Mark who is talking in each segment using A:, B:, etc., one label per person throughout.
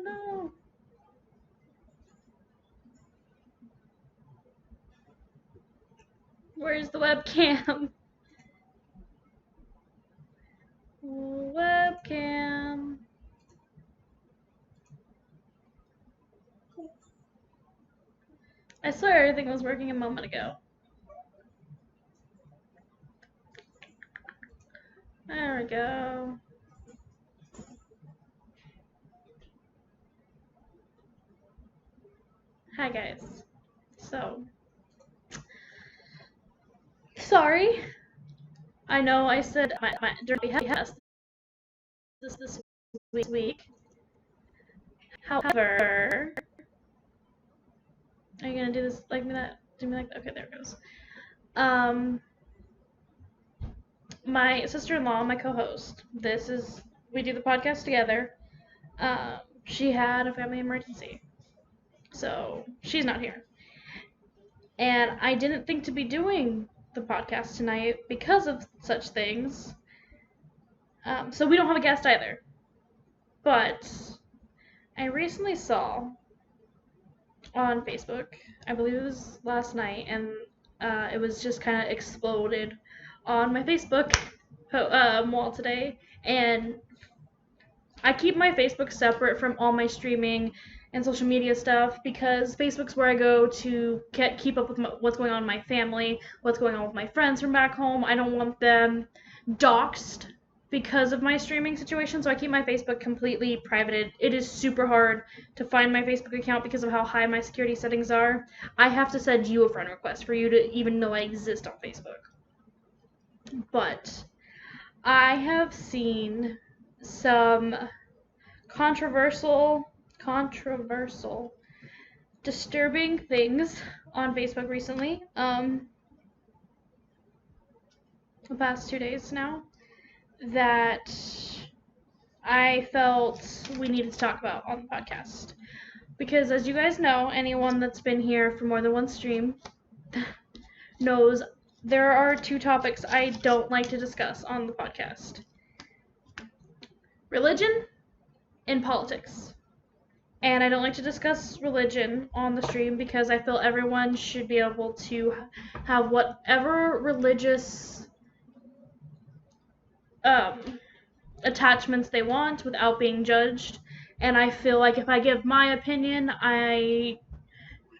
A: no. Where's the webcam? Webcam. I swear everything was working a moment ago. There we go. Hi guys. So, sorry. I know I said my dirty has this week. However, are you gonna do this like me that? Do me like that? Okay, there it goes. My sister-in-law, my co-host. We do the podcast together. She had a family emergency, so she's not here. And I didn't think to be doing the podcast tonight because of such things. So we don't have a guest either. But I recently saw on Facebook, I believe it was last night, and it was just kind of exploded on my Facebook wall today. And I keep my Facebook separate from all my streaming and social media stuff because Facebook's where I go to keep up with what's going on in my family, what's going on with my friends from back home. I don't want them doxxed because of my streaming situation, so I keep my Facebook completely privated. It is super hard to find my Facebook account because of how high my security settings are. I have to send you a friend request for you to even know I exist on Facebook. But I have seen some controversial, disturbing things on Facebook recently. The past 2 days now that I felt we needed to talk about on the podcast. Because as you guys know, anyone that's been here for more than one stream knows there are 2 topics I don't like to discuss on the podcast. Religion and politics. And I don't like to discuss religion on the stream because I feel everyone should be able to have whatever religious attachments they want without being judged. And I feel like if I give my opinion, I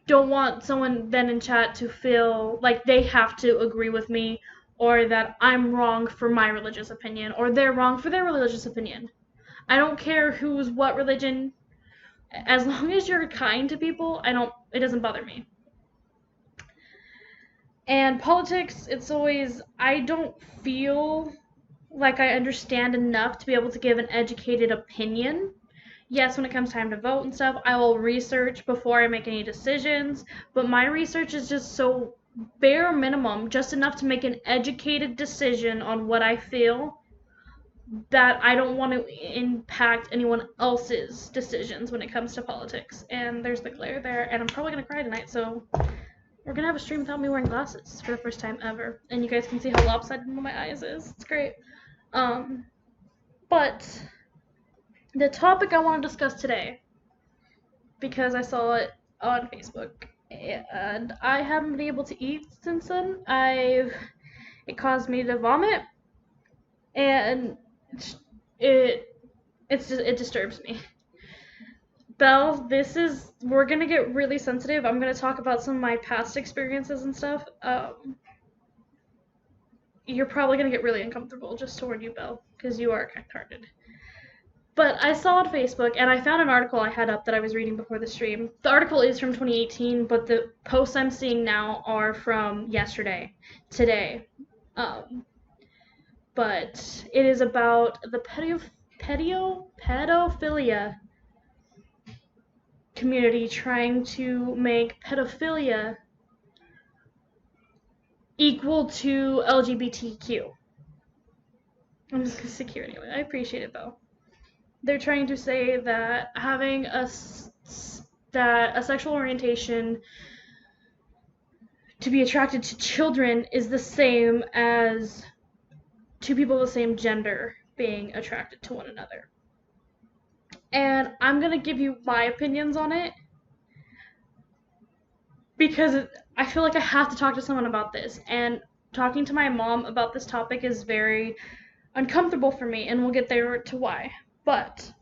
A: don't want someone then in chat to feel like they have to agree with me or that I'm wrong for my religious opinion or they're wrong for their religious opinion. I don't care who's what religion. As long as you're kind to people, it doesn't bother me. And politics, I don't feel like I understand enough to be able to give an educated opinion. Yes, when it comes time to vote and stuff, I will research before I make any decisions, but my research is just so bare minimum, just enough to make an educated decision on what I feel, that I don't want to impact anyone else's decisions when it comes to politics. And there's the glare there, and I'm probably going to cry tonight, so we're going to have a stream without me wearing glasses for the first time ever. And you guys can see how lopsided one of my eyes is. It's great. But the topic I want to discuss today, because I saw it on Facebook, and I haven't been able to eat since then. It caused me to vomit, and it disturbs me. Belle, we're gonna get really sensitive. I'm gonna talk about some of my past experiences and stuff. You're probably gonna get really uncomfortable, just to warn you, Belle, because you are kind-hearted. But I saw on Facebook, and I found an article I had up that I was reading before the stream. The article is from 2018, but the posts I'm seeing now are from today. But it is about the pedophilia community trying to make pedophilia equal to LGBTQ. I'm just gonna stick here anyway. I appreciate it though. They're trying to say that having a sexual orientation to be attracted to children is the same as 2 people of the same gender being attracted to one another. And I'm going to give you my opinions on it because I feel like I have to talk to someone about this. And talking to my mom about this topic is very uncomfortable for me, and we'll get there to why. But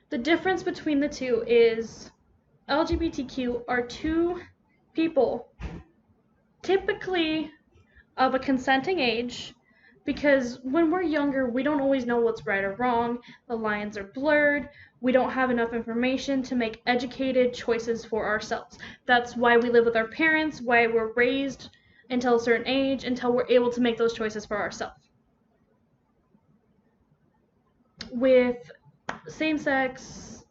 A: the difference between the two is LGBTQ are two people, typically of a consenting age, because when we're younger, we don't always know what's right or wrong. The lines are blurred. We don't have enough information to make educated choices for ourselves. That's why we live with our parents, why we're raised until a certain age, until we're able to make those choices for ourselves. With same-sex,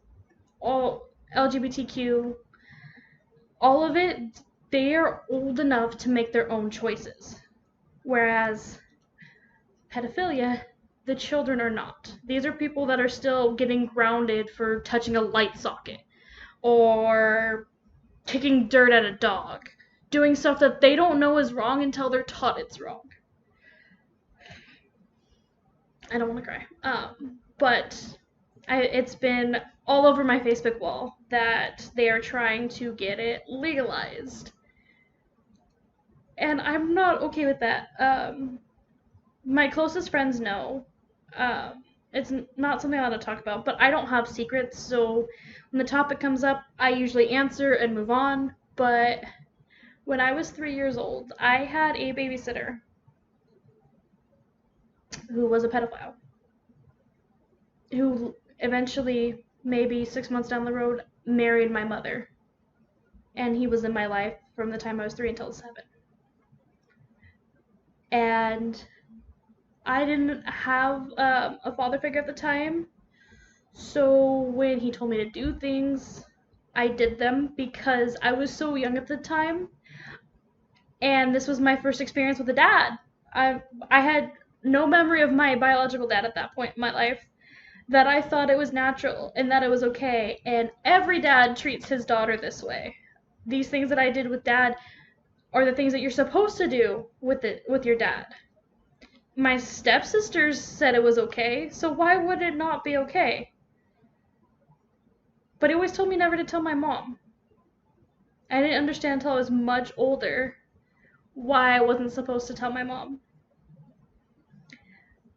A: all LGBTQ, all of it, they are old enough to make their own choices. Whereas pedophilia, the children are not. These are people that are still getting grounded for touching a light socket or kicking dirt at a dog, doing stuff that they don't know is wrong until they're taught it's wrong. I don't want to cry. But it's been all over my Facebook wall that they are trying to get it legalized. And I'm not okay with that. My closest friends know. It's not something I want to talk about, but I don't have secrets, so when the topic comes up, I usually answer and move on. But when I was 3 years old, I had a babysitter who was a pedophile, who eventually, maybe 6 months down the road, married my mother. And he was in my life from the time I was 3 until 7. And I didn't have a father figure at the time, so when he told me to do things, I did them because I was so young at the time, and this was my first experience with a dad. I had no memory of my biological dad at that point in my life, that I thought it was natural and that it was okay, and every dad treats his daughter this way. These things that I did with dad are the things that you're supposed to do with your dad. My stepsisters said it was okay, so why would it not be okay? But he always told me never to tell my mom. I didn't understand until I was much older why I wasn't supposed to tell my mom.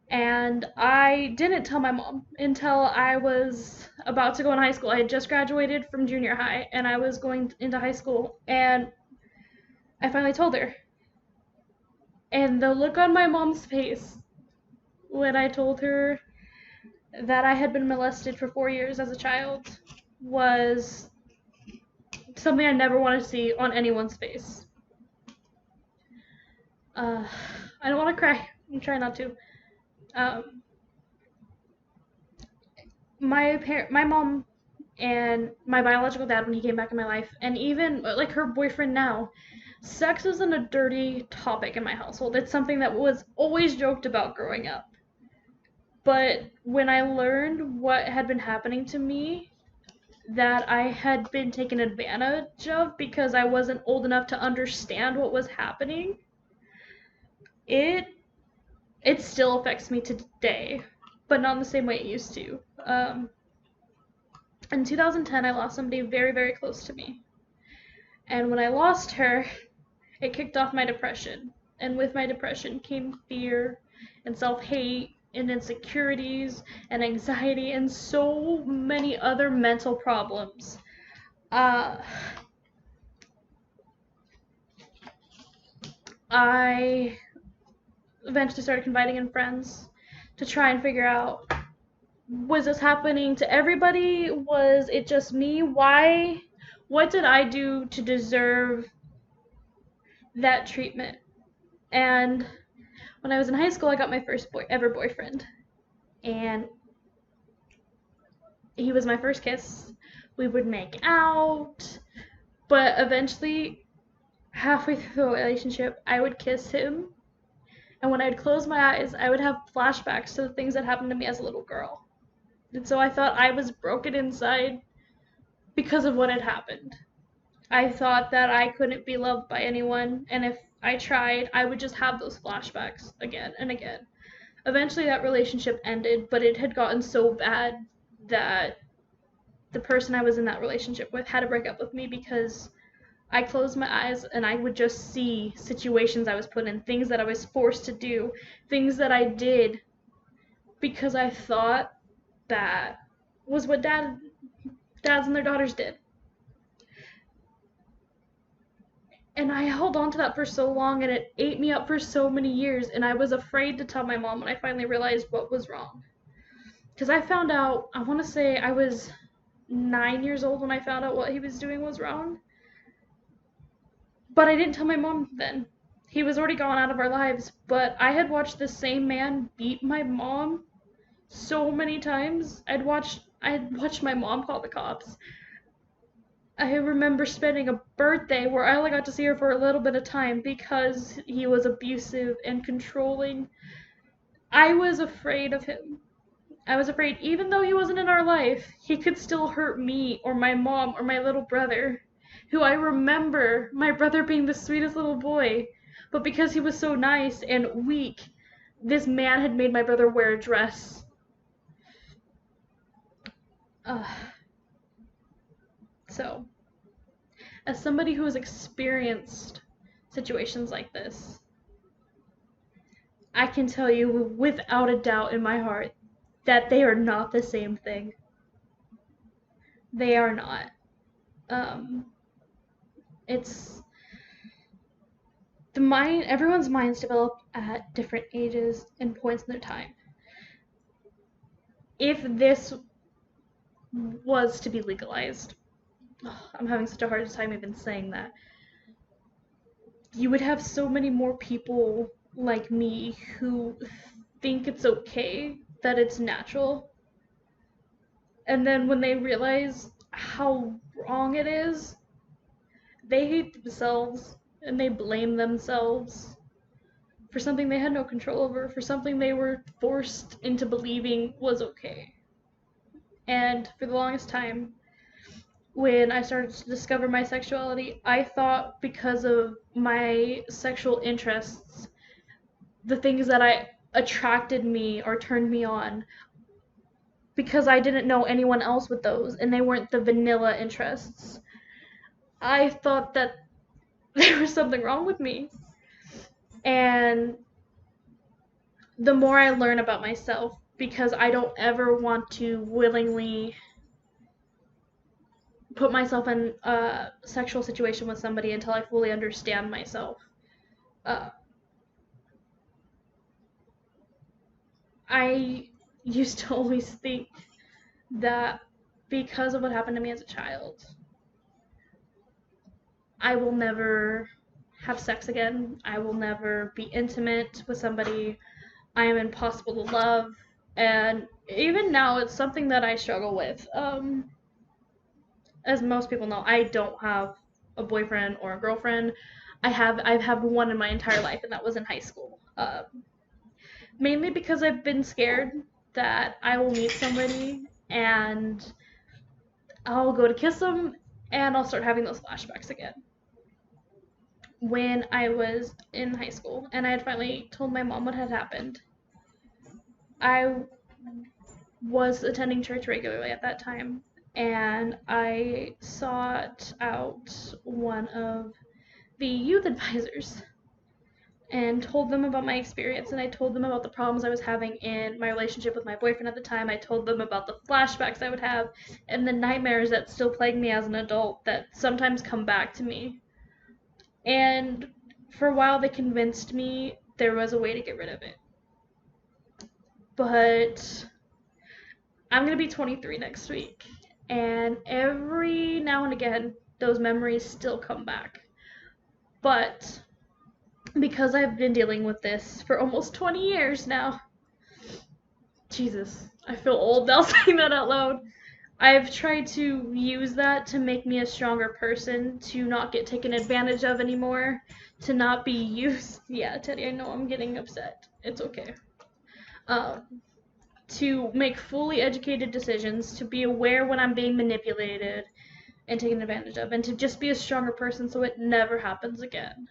A: And I didn't tell my mom until I was about to go in high school. I had just graduated from junior high and I was going into high school, and I finally told her. And the look on my mom's face when I told her that I had been molested for 4 years as a child was something I never want to see on anyone's face. I don't want to cry. I'm trying not to. My mom and my biological dad, when he came back in my life, and even like her boyfriend now, sex isn't a dirty topic in my household. It's something that was always joked about growing up. But when I learned what had been happening to me, that I had been taken advantage of because I wasn't old enough to understand what was happening, it still affects me today, but not in the same way it used to. In 2010, I lost somebody very, very close to me. And when I lost her, it kicked off my depression. And with my depression came fear and self-hate and insecurities and anxiety and so many other mental problems. I eventually started confiding in friends to try and figure out, was this happening to everybody? Was it just me? Why? What did I do to deserve that treatment? And when I was in high school, I got my first ever boyfriend. And he was my first kiss. We would make out, but eventually, halfway through the relationship, I would kiss him. And when I'd close my eyes, I would have flashbacks to the things that happened to me as a little girl. And so I thought I was broken inside because of what had happened. I thought that I couldn't be loved by anyone, and if I tried, I would just have those flashbacks again and again. Eventually that relationship ended, but it had gotten so bad that the person I was in that relationship with had to break up with me because I closed my eyes and I would just see situations I was put in, things that I was forced to do, things that I did because I thought that was what dads and their daughters did. And I held on to that for so long and it ate me up for so many years, and I was afraid to tell my mom when I finally realized what was wrong. Because I found out, I want to say I was 9 years old when I found out what he was doing was wrong. But I didn't tell my mom then. He was already gone out of our lives, but I had watched the same man beat my mom so many times. I had watched my mom call the cops. I remember spending a birthday where I only got to see her for a little bit of time because he was abusive and controlling. I was afraid of him. I was afraid, even though he wasn't in our life, he could still hurt me or my mom or my little brother, who I remember my brother being the sweetest little boy. But because he was so nice and weak, this man had made my brother wear a dress. So, as somebody who has experienced situations like this, I can tell you without a doubt in my heart that they are not the same thing. They are not. It's the mind, everyone's minds develop at different ages and points in their time. If this was to be legalized, I'm having such a hard time even saying that, you would have so many more people like me who think it's okay, that it's natural. And then when they realize how wrong it is, they hate themselves and they blame themselves for something they had no control over, for something they were forced into believing was okay. And for the longest time, when I started to discover my sexuality, I thought because of my sexual interests, the things that attracted me or turned me on, because I didn't know anyone else with those and they weren't the vanilla interests, I thought that there was something wrong with me. And the more I learn about myself, because I don't ever want to willingly put myself in a sexual situation with somebody until I fully understand myself. I used to always think that because of what happened to me as a child, I will never have sex again. I will never be intimate with somebody. I am impossible to love. And even now, it's something that I struggle with. As most people know, I don't have a boyfriend or a girlfriend. I've had one in my entire life, and that was in high school. Mainly because I've been scared that I will meet somebody and I'll go to kiss them and I'll start having those flashbacks again. When I was in high school and I had finally told my mom what had happened, I was attending church regularly at that time, and I sought out one of the youth advisors and told them about my experience, and I told them about the problems I was having in my relationship with my boyfriend at the time. I told them about the flashbacks I would have and the nightmares that still plague me as an adult that sometimes come back to me. And for a while they convinced me there was a way to get rid of it. But I'm going to be 23 next week, and every now and again those memories still come back. But because I've been dealing with this for almost 20 years now, Jesus, I feel old now saying that out loud. I've tried to use that to make me a stronger person, to not get taken advantage of anymore, to not be used. Yeah, Teddy, I know I'm getting upset. It's okay. To make fully educated decisions, to be aware when I'm being manipulated and taken advantage of, and to just be a stronger person so it never happens again.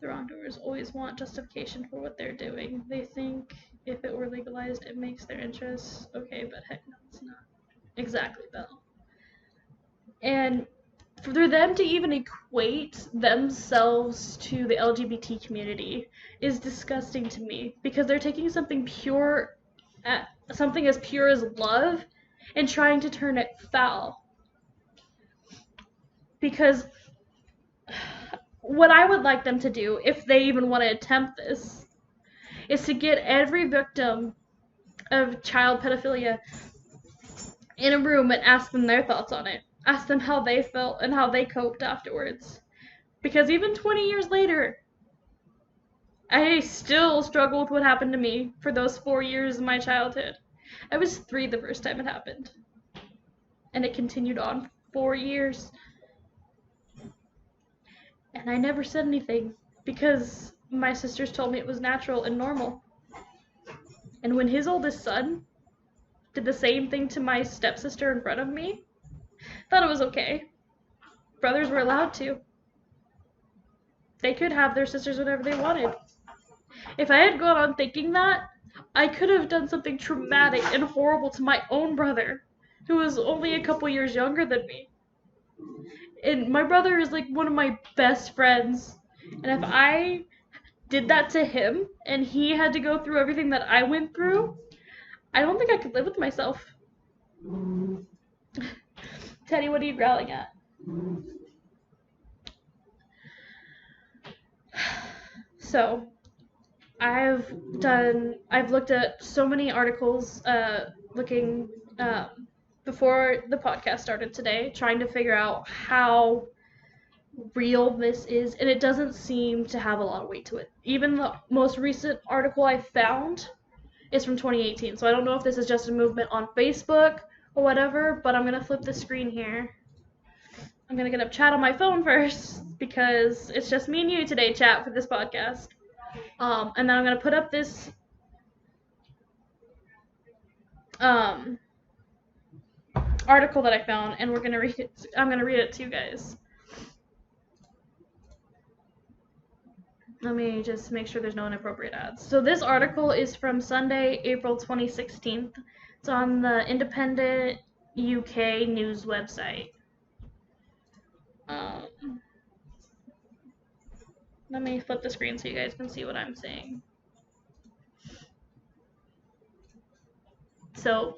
A: The wrongdoers always want justification for what they're doing. They think if it were legalized, it makes their interests okay, but heck no, it's not. Exactly, Belle. And for them to even equate themselves to the LGBT community is disgusting to me, because they're taking something pure, something as pure as love, and trying to turn it foul. Because what I would like them to do, if they even want to attempt this, is to get every victim of child pedophilia in a room and ask them their thoughts on it. Ask them how they felt and how they coped afterwards. Because even 20 years later, I still struggle with what happened to me for those 4 years of my childhood. I was 3 the first time it happened. And it continued on 4 years. And I never said anything because my sisters told me it was natural and normal. And when his oldest son did the same thing to my stepsister in front of me, I thought it was okay. Brothers were allowed to. They could have their sisters whenever they wanted. If I had gone on thinking that, I could have done something traumatic and horrible to my own brother, who was only a couple years younger than me. And my brother is like one of my best friends. And if I did that to him and he had to go through everything that I went through, I don't think I could live with myself. Teddy, what are you growling at? So, I've looked at so many articles looking before the podcast started today, trying to figure out how real this is, and it doesn't seem to have a lot of weight to it. Even the most recent article I found is from 2018, so I don't know if this is just a movement on Facebook or whatever, but I'm going to flip the screen here. I'm going to get up chat on my phone first, because it's just me and you today, chat, for this podcast. And then I'm going to put up this article that I found, and we're going to read it. I'm going to read it to you guys. Let me just make sure there's no inappropriate ads. So this article is from Sunday, April 2016. It's on the Independent UK news website. Let me flip the screen so you guys can see what I'm saying. So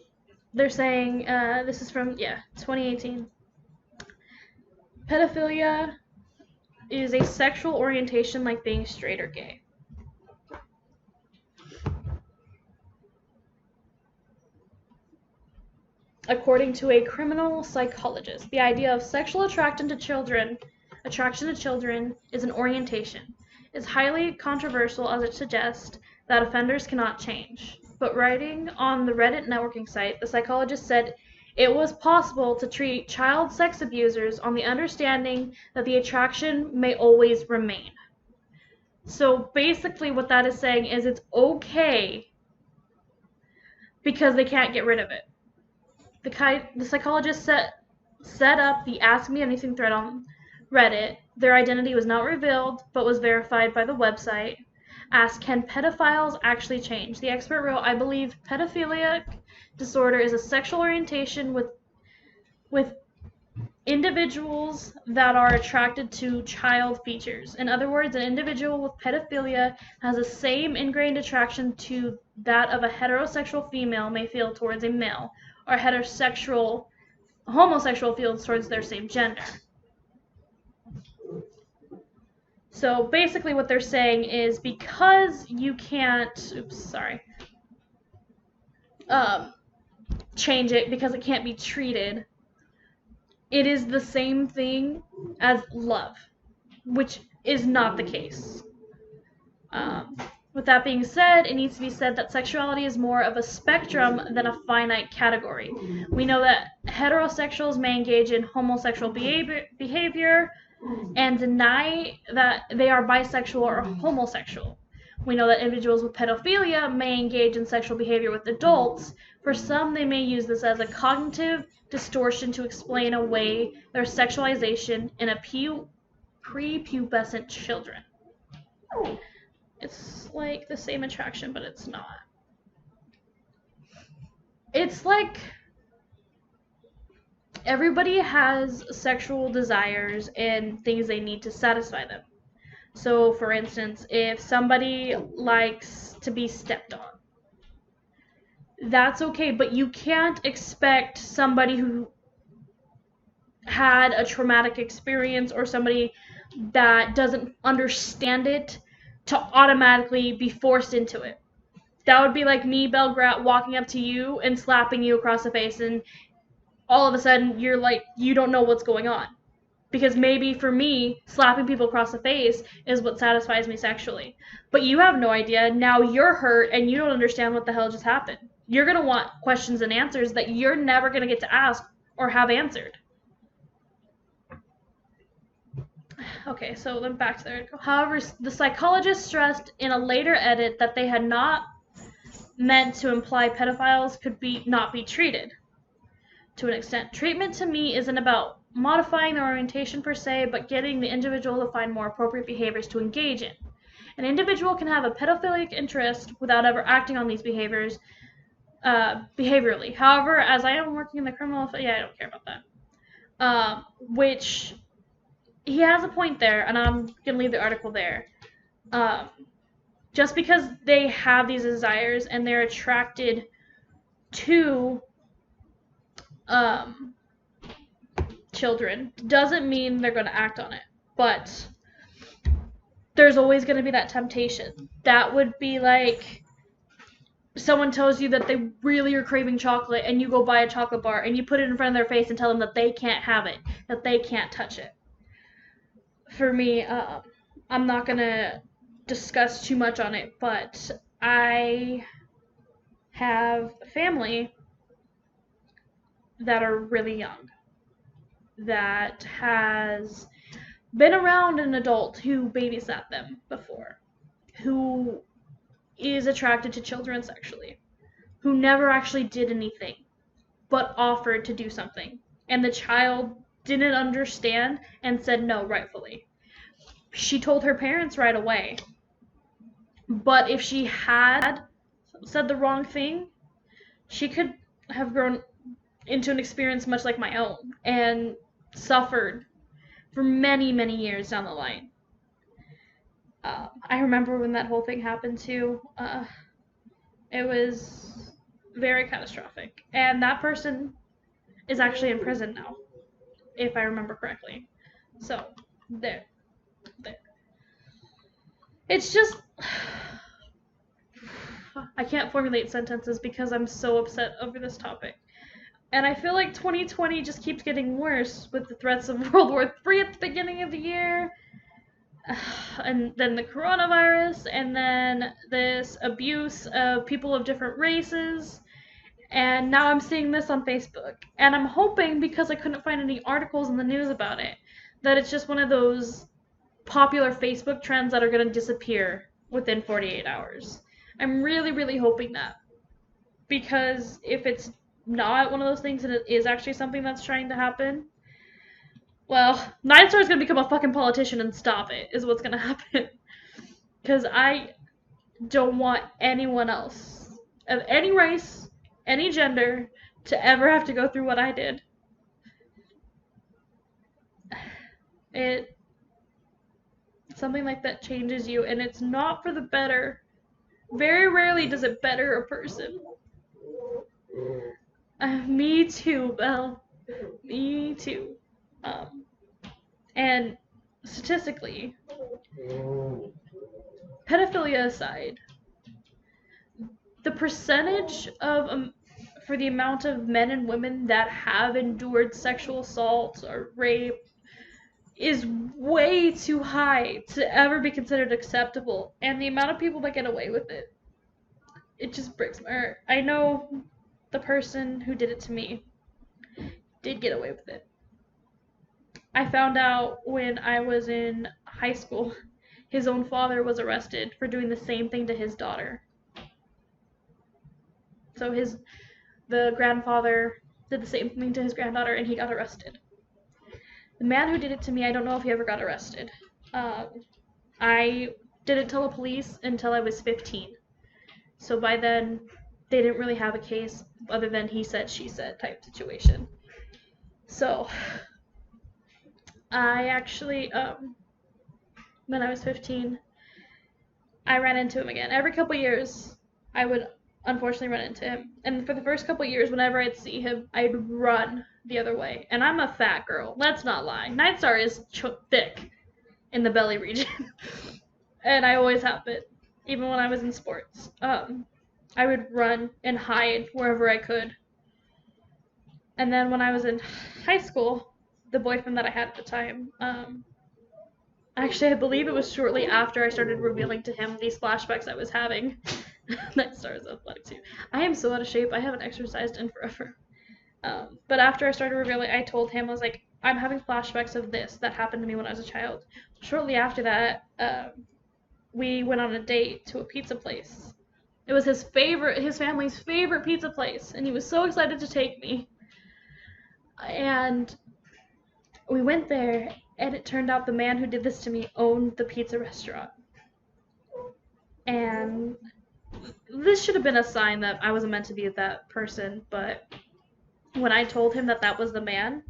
A: they're saying, this is from, 2018. Pedophilia is a sexual orientation like being straight or gay. According to a criminal psychologist, the idea of sexual attraction to children is an orientation. It's highly controversial, as it suggests that offenders cannot change. But writing on the Reddit networking site, the psychologist said it was possible to treat child sex abusers on the understanding that the attraction may always remain. So basically what that is saying is it's okay because they can't get rid of it. The psychologist set up the Ask Me Anything thread on Reddit. Their identity was not revealed, but was verified by the website. Asked, can pedophiles actually change? The expert wrote, I believe pedophilic disorder is a sexual orientation with individuals that are attracted to child features. In other words, an individual with pedophilia has the same ingrained attraction to that of a heterosexual female may feel towards a male, or homosexual feels towards their same gender. So basically what they're saying is because you can't, change it because it can't be treated, it is the same thing as love, which is not the case. With that being said, it needs to be said that sexuality is more of a spectrum than a finite category. We know that heterosexuals may engage in homosexual behavior and deny that they are bisexual or homosexual. We know that individuals with pedophilia may engage in sexual behavior with adults. For some, they may use this as a cognitive distortion to explain away their sexualization in a prepubescent children. It's like the same attraction, but it's not. It's like everybody has sexual desires and things they need to satisfy them. So, for instance, if somebody likes to be stepped on, that's okay, but you can't expect somebody who had a traumatic experience or somebody that doesn't understand it to automatically be forced into it. That would be like me, Belgrat, walking up to you and slapping you across the face, and all of a sudden you're like, you don't know what's going on. Because maybe for me, slapping people across the face is what satisfies me sexually. But you have no idea. Now you're hurt and you don't understand what the hell just happened. You're going to want questions and answers that you're never going to get to ask or have answered. Okay, so then back to the article. However, the psychologist stressed in a later edit that they had not meant to imply pedophiles could not be treated. To an extent, treatment to me isn't about modifying their orientation per se, but getting the individual to find more appropriate behaviors to engage in. An individual can have a pedophilic interest without ever acting on these behaviors behaviorally. However, as I am working in the criminal, I don't care about that. Which he has a point there, and I'm gonna leave the article there. Just because they have these desires and they're attracted to children doesn't mean they're going to act on it. But there's always going to be that temptation. That would be like someone tells you that they really are craving chocolate and you go buy a chocolate bar and you put it in front of their face and tell them that they can't have it, that they can't touch it. For me, I'm not going to discuss too much on it, but I have family that are really young that has been around an adult who babysat them before, who is attracted to children sexually, who never actually did anything but offered to do something. And the child didn't understand and said no, rightfully. She told her parents right away. But if she had said the wrong thing, she could have grown into an experience much like my own and suffered for many, many years down the line. I remember when that whole thing happened too. It was very catastrophic. And that person is actually in prison now, if I remember correctly. So, there. It's just... I can't formulate sentences because I'm so upset over this topic. And I feel like 2020 just keeps getting worse with the threats of World War III at the beginning of the year. And then the coronavirus, and then this abuse of people of different races, and now I'm seeing this on Facebook. And I'm hoping, because I couldn't find any articles in the news about it, that it's just one of those popular Facebook trends that are going to disappear within 48 hours. I'm really, really hoping that. Because if it's not one of those things and it is actually something that's trying to happen, well, Nine Star's gonna become a fucking politician and stop it, is what's gonna happen. Because I don't want anyone else, of any race, any gender, to ever have to go through what I did. It's something like that changes you, and it's not for the better. Very rarely does it better a person. Me too, Belle. Me too. And statistically, pedophilia aside, the percentage of for the amount of men and women that have endured sexual assault or rape is way too high to ever be considered acceptable. And the amount of people that get away with it, it just breaks my heart. I know the person who did it to me did get away with it. I found out when I was in high school, his own father was arrested for doing the same thing to his daughter. So the grandfather did the same thing to his granddaughter, and he got arrested. The man who did it to me, I don't know if he ever got arrested. I didn't tell the police until I was 15. So by then, they didn't really have a case other than he said, she said type situation. So I actually, when I was 15, I ran into him again. Every couple years, I would unfortunately run into him. And for the first couple years, whenever I'd see him, I'd run the other way. And I'm a fat girl. Let's not lie. Nightstar is thick in the belly region. And I always have been, even when I was in sports. I would run and hide wherever I could. And then when I was in high school, the boyfriend that I had at the time, actually, I believe it was shortly after I started revealing to him these flashbacks I was having. Nightstar is athletic too. I am so out of shape. I haven't exercised in forever. But after I started revealing, I told him, I was like, I'm having flashbacks of this that happened to me when I was a child. Shortly after that, we went on a date to a pizza place. It was his family's favorite pizza place, and he was so excited to take me. And we went there, and it turned out the man who did this to me owned the pizza restaurant. And this should have been a sign that I wasn't meant to be that person, but when I told him that that was the man,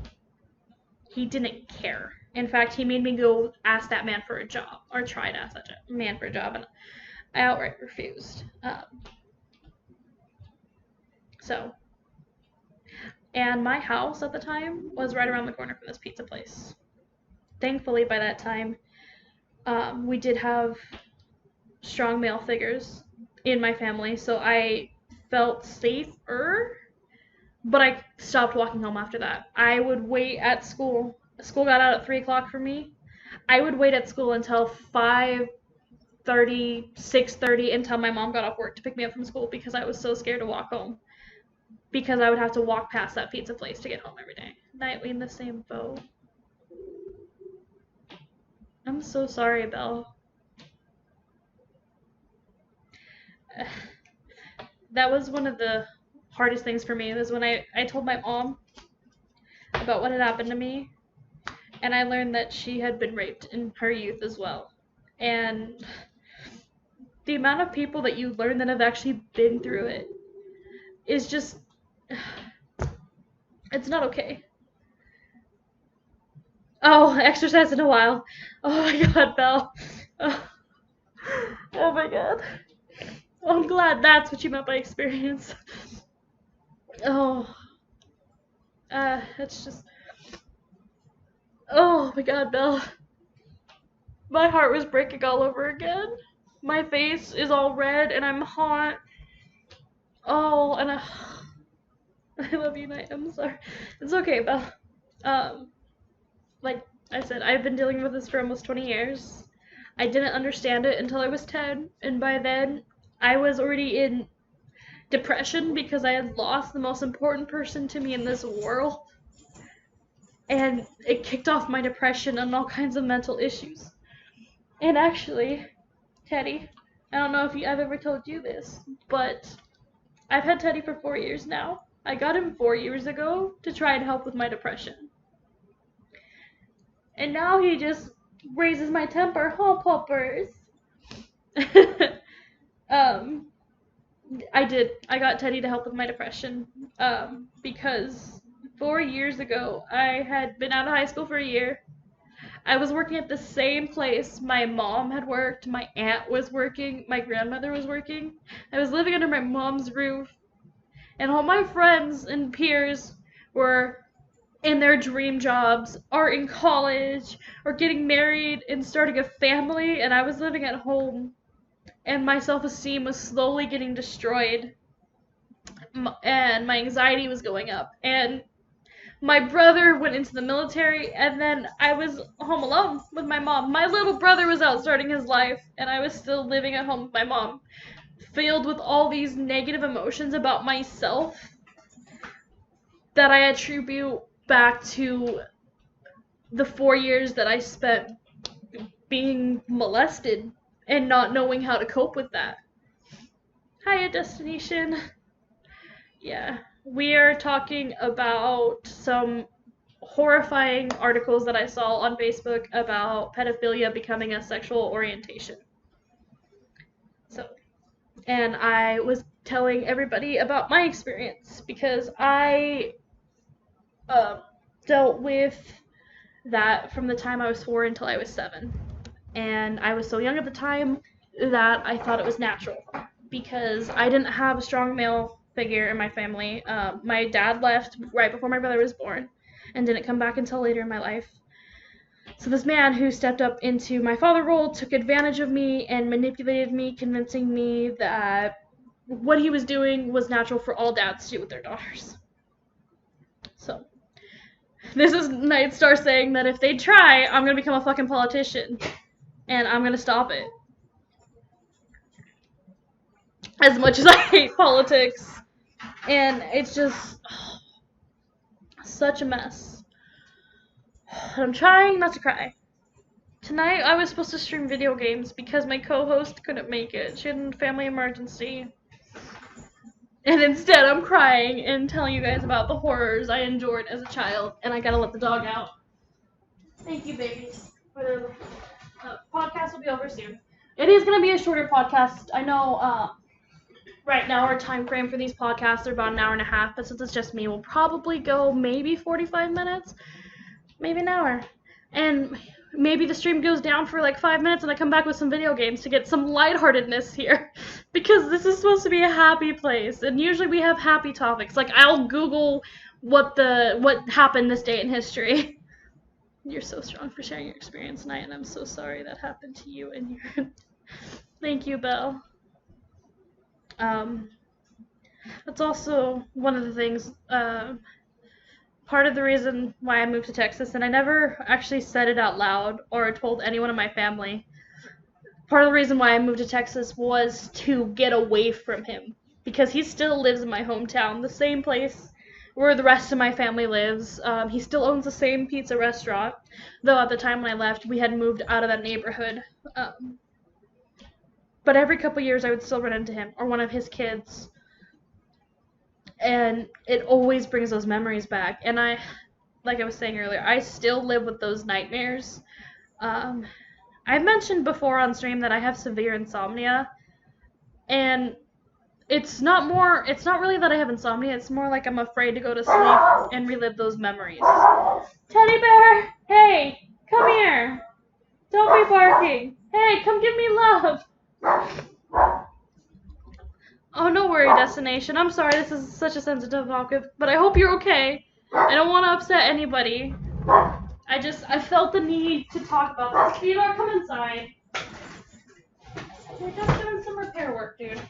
A: he didn't care. In fact, he made me go ask that man for a job, or try to ask that man for a job, and I outright refused. And my house at the time was right around the corner from this pizza place. Thankfully, by that time, we did have strong male figures in my family, so I felt safer, but I stopped walking home after that. I would wait at school. School got out at 3 o'clock for me. I would wait at school until 5:30, 6:30 until my mom got off work to pick me up from school because I was so scared to walk home. Because I would have to walk past that pizza place to get home every day. Nightly in the same boat. I'm so sorry, Belle. That was one of the hardest things for me, was when I told my mom about what had happened to me, and I learned that she had been raped in her youth as well. And the amount of people that you learn that have actually been through it is just, it's not okay. Oh, exercise in a while. Oh my god, Belle. Oh my god. I'm glad that's what you meant by experience. Oh. It's just... Oh my god, Belle. My heart was breaking all over again. My face is all red and I'm hot. Oh, and I love you, Night. I'm sorry. It's okay, Belle. Like I said, I've been dealing with this for almost 20 years. I didn't understand it until I was 10, and by then, I was already in depression because I had lost the most important person to me in this world. And it kicked off my depression and all kinds of mental issues. And actually, Teddy, I don't know if I've ever told you this, but I've had Teddy for 4 years now. I got him 4 years ago to try and help with my depression. And now he just raises my temper. Oh, poppers. I got Teddy to help with my depression, because 4 years ago, I had been out of high school for a year. I was working at the same place my mom had worked, my aunt was working, my grandmother was working. I was living under my mom's roof, and all my friends and peers were in their dream jobs, or in college, or getting married and starting a family, and I was living at home, and my self-esteem was slowly getting destroyed, and my anxiety was going up, and my brother went into the military, and then I was home alone with my mom. My little brother was out starting his life, and I was still living at home with my mom, filled with all these negative emotions about myself that I attribute back to the 4 years that I spent being molested and not knowing how to cope with that. Hiya, Destination. Yeah, we are talking about some horrifying articles that I saw on Facebook about pedophilia becoming a sexual orientation. So, and I was telling everybody about my experience because I dealt with that from the time I was 4 until I was 7. And I was so young at the time that I thought it was natural because I didn't have a strong male figure in my family. My dad left right before my brother was born and didn't come back until later in my life. So this man who stepped up into my father role took advantage of me and manipulated me, convincing me that what he was doing was natural for all dads to do with their daughters. So this is Nightstar saying that if they try, I'm gonna become a fucking politician. And I'm gonna stop it. As much as I hate politics. And it's just such a mess. I'm trying not to cry. Tonight I was supposed to stream video games because my co-host couldn't make it. She had a family emergency. And instead I'm crying and telling you guys about the horrors I endured as a child. And I gotta let the dog out. Thank you, babies. The podcast will be over soon. It is gonna be a shorter podcast. I know right now our time frame for these podcasts are about an hour and a half, but since it's just me, we'll probably go maybe 45 minutes, maybe an hour. And maybe the stream goes down for like 5 minutes and I come back with some video games to get some lightheartedness here. Because this is supposed to be a happy place. And usually we have happy topics. Like I'll Google what happened this day in history. You're so strong for sharing your experience tonight, and I'm so sorry that happened to you and your Thank you, Belle. That's also one of the things, part of the reason why I moved to Texas, and I never actually said it out loud or told anyone in my family. Part of the reason why I moved to Texas was to get away from him, because he still lives in my hometown, the same place where the rest of my family lives. He still owns the same pizza restaurant, though at the time when I left, we had moved out of that neighborhood. But every couple years I would still run into him or one of his kids. And it always brings those memories back. And like I was saying earlier, I still live with those nightmares. I've mentioned before on stream that I have severe insomnia. And it's not really that I have insomnia, it's more like I'm afraid to go to sleep and relive those memories. Teddy bear! Hey! Come here! Don't be barking! Hey, come give me love! Oh, no worry, Destination. I'm sorry, this is such a sensitive topic, but I hope you're okay. I don't want to upset anybody. I felt the need to talk about this. Theodore, come inside. We're just doing some repair work, dude.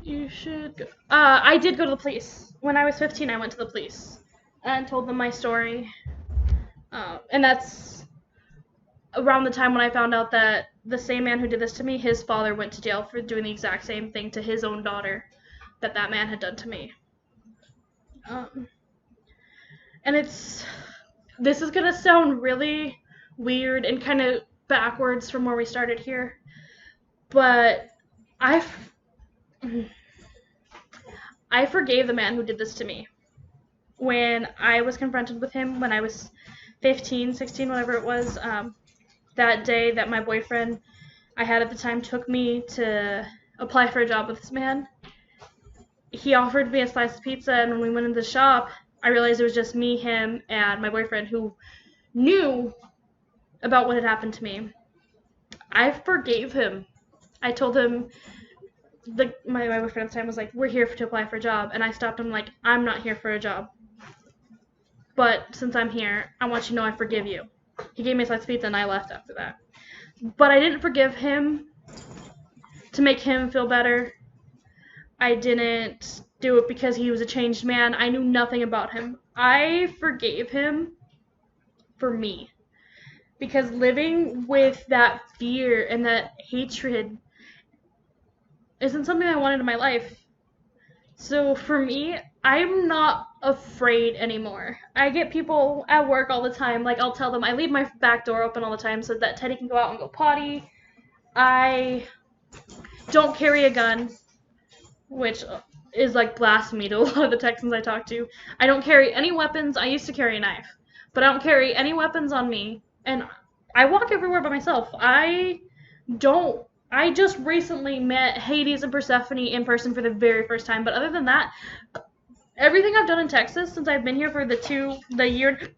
A: You should go. I did go to the police. When I was 15, I went to the police and told them my story. And that's around the time when I found out that the same man who did this to me, his father went to jail for doing the exact same thing to his own daughter that man had done to me. And this is going to sound really weird and kind of backwards from where we started here, but I forgave the man who did this to me. When I was confronted with him when I was 15, 16, whatever it was, that day that my boyfriend I had at the time took me to apply for a job with this man, he offered me a slice of pizza, and when we went into the shop, I realized it was just me, him, and my boyfriend who knew about what had happened to me. I forgave him. I told him, my boyfriend at the time was like, we're here to apply for a job, and I stopped him like, I'm not here for a job. But since I'm here, I want you to know I forgive you. He gave me a slice of pizza and I left after that. But I didn't forgive him to make him feel better. I didn't do it because he was a changed man. I knew nothing about him. I forgave him for me. Because living with that fear and that hatred isn't something I wanted in my life. So for me, I'm not afraid anymore. I get people at work all the time, like I'll tell them I leave my back door open all the time so that Teddy can go out and go potty. I don't carry a gun, which is like blasphemy to a lot of the Texans I talk to. I don't carry any weapons. I used to carry a knife, but I don't carry any weapons on me. And I walk everywhere by myself. I just recently met Hades and Persephone in person for the very first time, but other than that, everything I've done in Texas since I've been here for the year and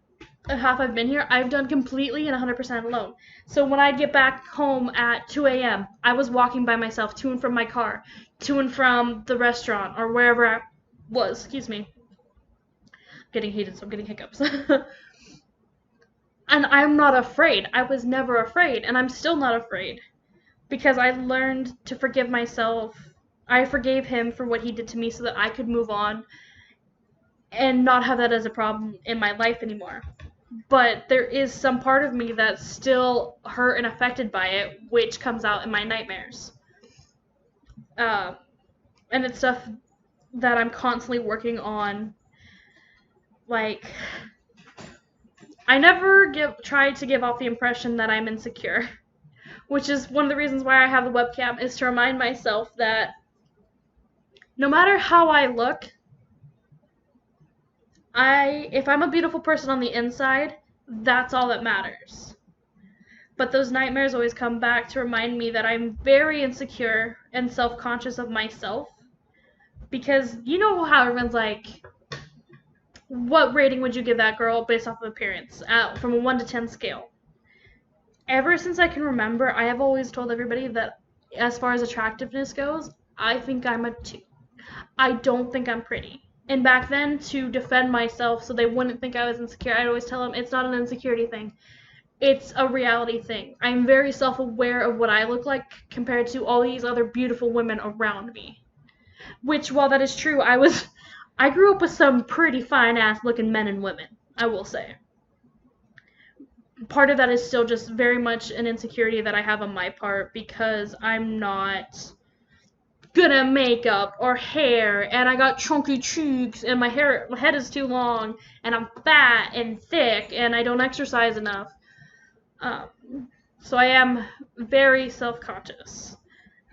A: a half I've been here, I've done completely and 100% alone. So when I'd get back home at 2 a.m., I was walking by myself to and from my car, to and from the restaurant, or wherever I was. Excuse me. Getting heated, so I'm getting hiccups. And I'm not afraid. I was never afraid, and I'm still not afraid. Because I learned to forgive myself. I forgave him for what he did to me so that I could move on and not have that as a problem in my life anymore. But there is some part of me that's still hurt and affected by it, which comes out in my nightmares. And it's stuff that I'm constantly working on. Like, I never try to give off the impression that I'm insecure, which is one of the reasons why I have the webcam, is to remind myself that no matter how I look, if I'm a beautiful person on the inside, that's all that matters. But those nightmares always come back to remind me that I'm very insecure and self-conscious of myself. Because you know how everyone's like, what rating would you give that girl based off of appearance from a 1 to 10 scale? Ever since I can remember, I have always told everybody that as far as attractiveness goes, I think I'm a 2. I don't think I'm pretty. And back then, to defend myself so they wouldn't think I was insecure, I'd always tell them it's not an insecurity thing. It's a reality thing. I'm very self-aware of what I look like compared to all these other beautiful women around me. Which, while that is true, I grew up with some pretty fine-ass looking men and women, I will say. Part of that is still just very much an insecurity that I have on my part because I'm not good at makeup or hair, and I got chunky cheeks, and my head is too long, and I'm fat and thick, and I don't exercise enough. So I am very self-conscious.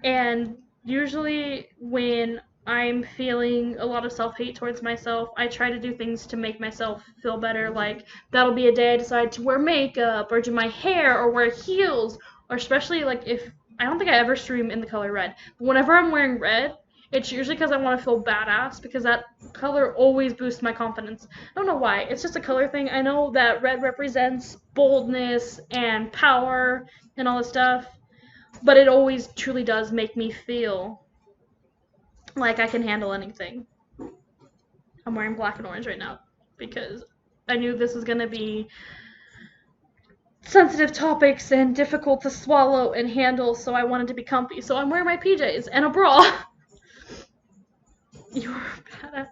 A: And usually when I'm feeling a lot of self-hate towards myself, I try to do things to make myself feel better. Like, that'll be a day I decide to wear makeup, or do my hair, or wear heels, or especially, like, if I don't think I ever stream in the color red. But whenever I'm wearing red, it's usually because I want to feel badass, because that color always boosts my confidence. I don't know why. It's just a color thing. I know that red represents boldness and power and all this stuff, but it always truly does make me feel like I can handle anything. I'm wearing black and orange right now because I knew this was going to be sensitive topics and difficult to swallow and handle, so I wanted to be comfy. So I'm wearing my PJs and a bra. You're a badass.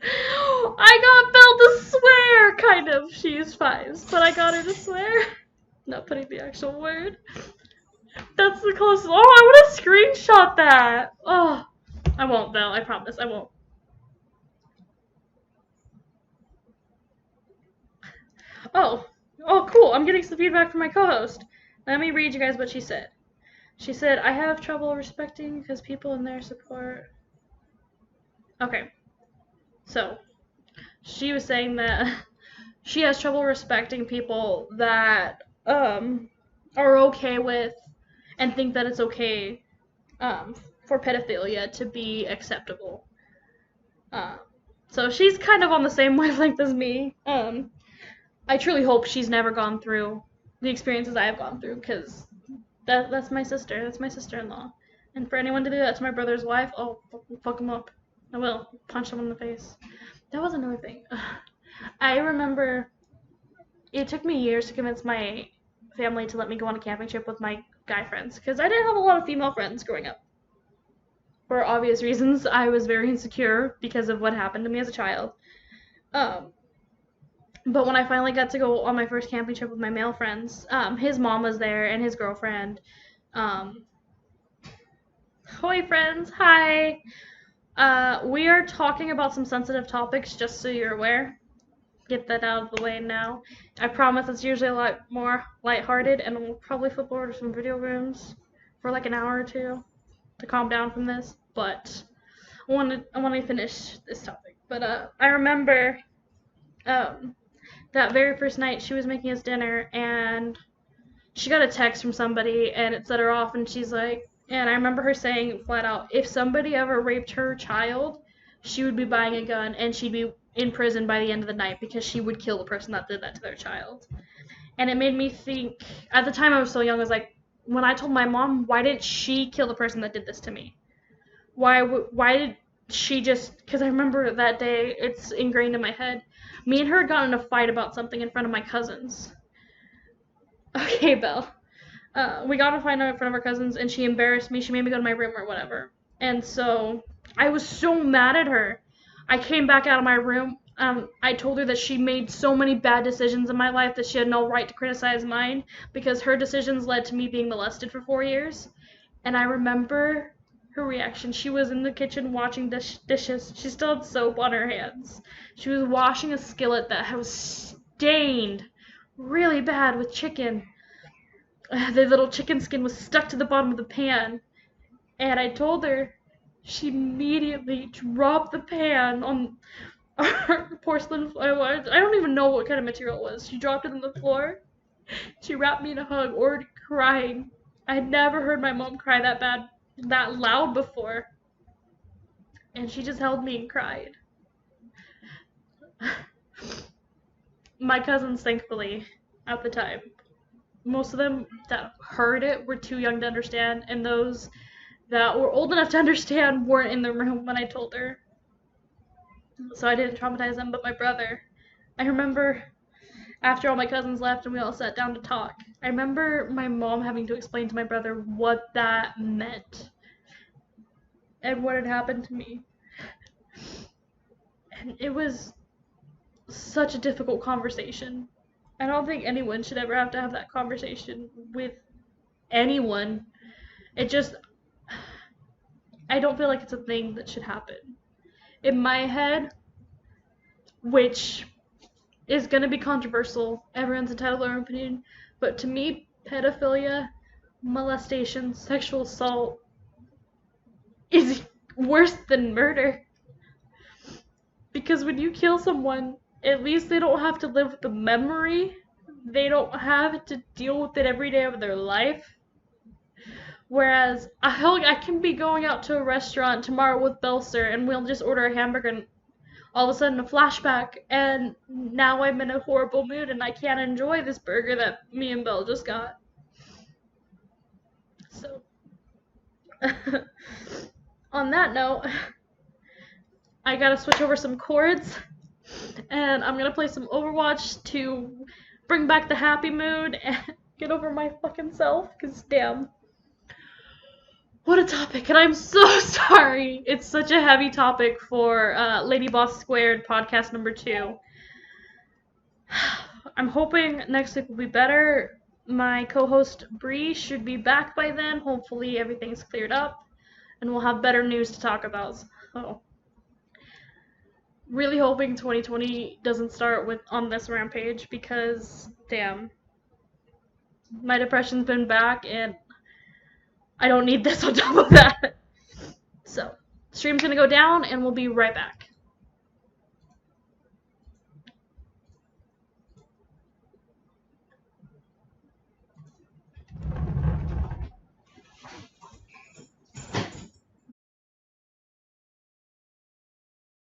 A: I got Belle to swear, kind of. She used 5s, but I got her to swear. Not putting the actual word. That's the closest. Oh, I want to screenshot that. Oh, I won't, Belle. I promise. I won't. Oh, cool. I'm getting some feedback from my co-host. Let me read you guys what she said. She said, I have trouble respecting because people in their support. Okay. So, she was saying that she has trouble respecting people that are okay with and think that it's okay for pedophilia to be acceptable. So she's kind of on the same wavelength as me. I truly hope she's never gone through the experiences I have gone through, because that's my sister. That's my sister-in-law. And for anyone to do that to my brother's wife, I'll fuck him up. I will. Punch him in the face. That was another thing. I remember it took me years to convince my family to let me go on a camping trip with my guy friends, because I didn't have a lot of female friends growing up. For obvious reasons, I was very insecure because of what happened to me as a child. But when I finally got to go on my first camping trip with my male friends, his mom was there and his girlfriend. Hoi friends, hi! We are talking about some sensitive topics, just so you're aware. Get that out of the way now. I promise it's usually a lot more lighthearted, and we'll probably flip over to some video games for like an hour or two to calm down from this. But I want to finish this topic. But I remember that very first night she was making us dinner, and she got a text from somebody and it set her off, and she's like, and I remember her saying flat out, if somebody ever raped her child, she would be buying a gun and she'd be in prison by the end of the night because she would kill the person that did that to their child. And it made me think, at the time I was so young, I was like, when I told my mom, why didn't she kill the person that did this to me? Why did she just, because I remember that day, it's ingrained in my head, me and her had gotten in a fight about something in front of my cousins. Okay, Belle. We got in a fight in front of our cousins, and she embarrassed me. She made me go to my room or whatever. And so I was so mad at her. I came back out of my room. I told her that she made so many bad decisions in my life that she had no right to criticize mine because her decisions led to me being molested for 4 years. And I remember her reaction. She was in the kitchen washing dishes. She still had soap on her hands. She was washing a skillet that was stained really bad with chicken. The little chicken skin was stuck to the bottom of the pan. And I told her, she immediately dropped the pan on our porcelain floor. I don't even know what kind of material it was. She dropped it on the floor. She wrapped me in a hug, already crying. I had never heard my mom cry that bad, that loud before. And she just held me and cried. My cousins, thankfully, at the time, most of them that heard it were too young to understand, and those that were old enough to understand weren't in the room when I told her. So I didn't traumatize them, but my brother. I remember after all my cousins left and we all sat down to talk, I remember my mom having to explain to my brother what that meant and what had happened to me. And it was such a difficult conversation. I don't think anyone should ever have to have that conversation with anyone. It just, I don't feel like it's a thing that should happen. In my head, which is going to be controversial, everyone's entitled to their own opinion, but to me, pedophilia, molestation, sexual assault is worse than murder. Because when you kill someone, at least they don't have to live with the memory. They don't have to deal with it every day of their life. Whereas, I can be going out to a restaurant tomorrow with Belser and we'll just order a hamburger and all of a sudden a flashback and now I'm in a horrible mood and I can't enjoy this burger that me and Belle just got. So, on that note, I gotta switch over some chords and I'm gonna play some Overwatch to bring back the happy mood and get over my fucking self, cause damn. What a topic, and I'm so sorry. It's such a heavy topic for Lady Boss Squared podcast number 2. I'm hoping next week will be better. My co-host Bree should be back by then. Hopefully everything's cleared up, and we'll have better news to talk about. So, really hoping 2020 doesn't start on this rampage because, damn, my depression's been back and I don't need this on top of that. So, stream's gonna go down and we'll be right back.